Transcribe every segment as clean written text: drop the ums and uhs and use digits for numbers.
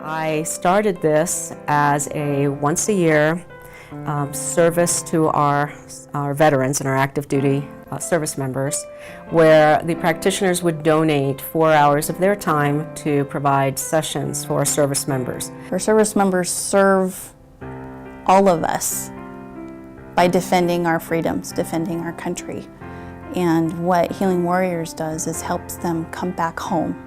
I started this as a once-a-year service to our veterans and our active duty service members, where the practitioners would donate 4 hours of their time to provide sessions for service members. Our service members serve all of us by defending our freedoms, defending our country. And what Healing Warriors does is helps them come back home.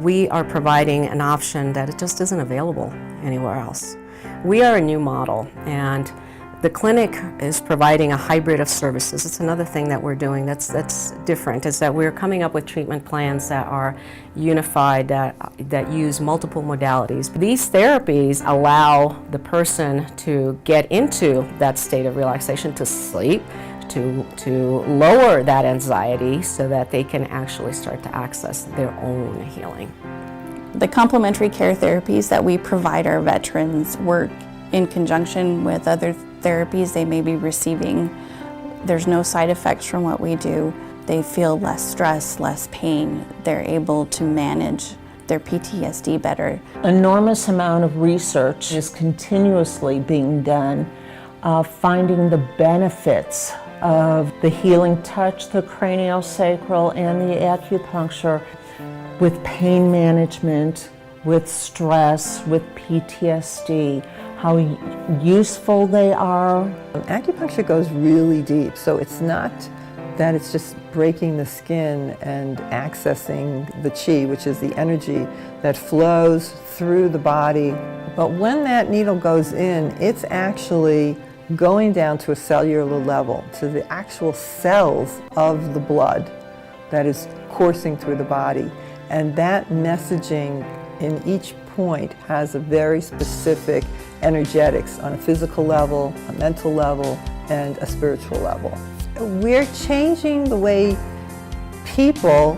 We are providing an option that it just isn't available anywhere else. We are a new model, and the clinic is providing a hybrid of services. It's another thing that we're doing that's different, is that we're coming up with treatment plans that are unified, that use multiple modalities. These therapies allow the person to get into that state of relaxation, to sleep, to lower that anxiety so that they can actually start to access their own healing. The complementary care therapies that we provide our veterans work in conjunction with other therapies they may be receiving. There's no side effects from what we do. They feel less stress, less pain. They're able to manage their PTSD better. Enormous amount of research is continuously being done, finding the benefits of the healing touch, the craniosacral, and the acupuncture with pain management, with stress, with PTSD, how useful they are. Acupuncture goes really deep, so it's not that it's just breaking the skin and accessing the chi, which is the energy that flows through the body. But when that needle goes in, it's actually going down to a cellular level, to the actual cells of the blood that is coursing through the body. And that messaging in each point has a very specific energetics on a physical level, a mental level, and a spiritual level. We're changing the way people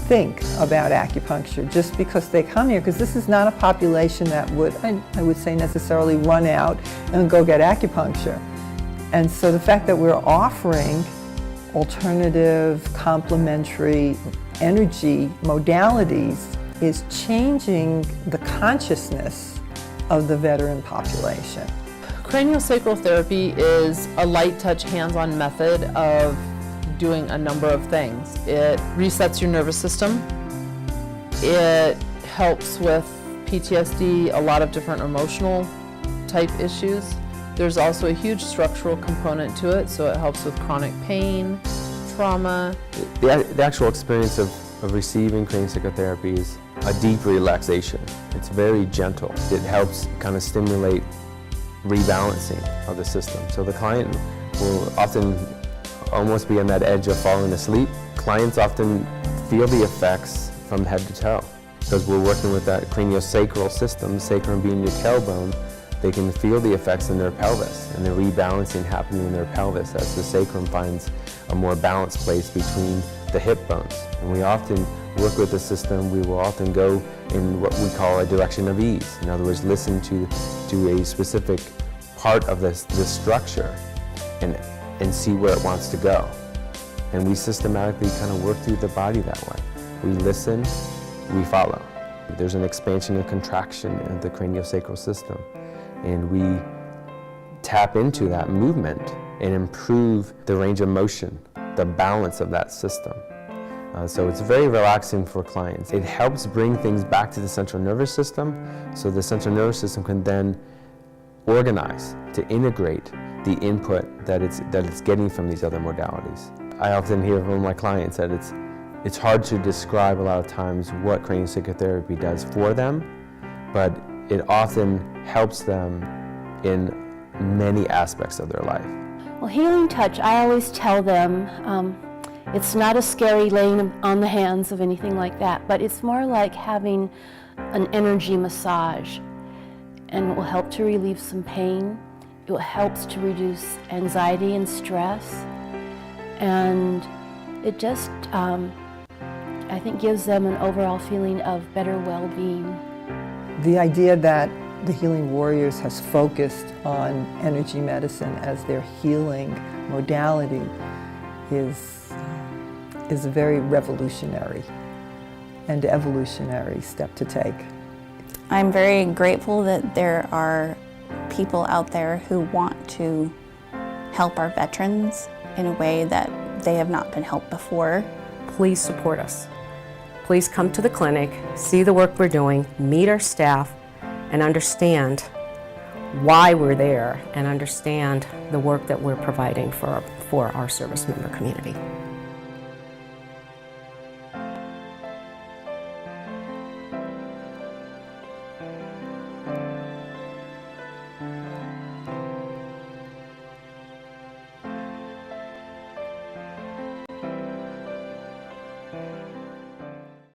think about acupuncture just because they come here, because this is not a population that would, I would say, necessarily run out and go get acupuncture. And so the fact that we're offering alternative, complementary energy modalities is changing the consciousness of the veteran population. Craniosacral therapy is a light touch, hands-on method of doing a number of things. It resets your nervous system. It helps with PTSD, a lot of different emotional type issues. There's also a huge structural component to it, so it helps with chronic pain, trauma. The actual experience of receiving craniosacral therapy is a deep relaxation. It's very gentle. It helps kind of stimulate rebalancing of the system. So the client will often almost be on that edge of falling asleep. Clients often feel the effects from head to toe because we're working with that craniosacral system, sacrum being your tailbone. They can feel the effects in their pelvis and the rebalancing happening in their pelvis as the sacrum finds a more balanced place between the hip bones. And we often work with the system. We will often go in what we call a direction of ease. In other words, listen to a specific part of this structure and see where it wants to go. And we systematically kind of work through the body that way. We listen, we follow. There's an expansion and contraction of the craniosacral system. And we tap into that movement and improve the range of motion, the balance of that system. So it's very relaxing for clients. It helps bring things back to the central nervous system, so the central nervous system can then organize to integrate the input that it's getting from these other modalities. I often hear from my clients that it's hard to describe a lot of times what craniosacral therapy does for them, but it often helps them in many aspects of their life. Well, healing touch, I always tell them, it's not a scary laying on the hands of anything like that, but it's more like having an energy massage, and it will help to relieve some pain. It helps to reduce anxiety and stress, and it just, I think, gives them an overall feeling of better well-being. The idea that the Healing Warriors has focused on energy medicine as their healing modality is a very revolutionary and evolutionary step to take. I'm very grateful that there are people out there who want to help our veterans in a way that they have not been helped before. Please support us. Please come to the clinic, see the work we're doing, meet our staff, and understand why we're there, and understand the work that we're providing for our service member community.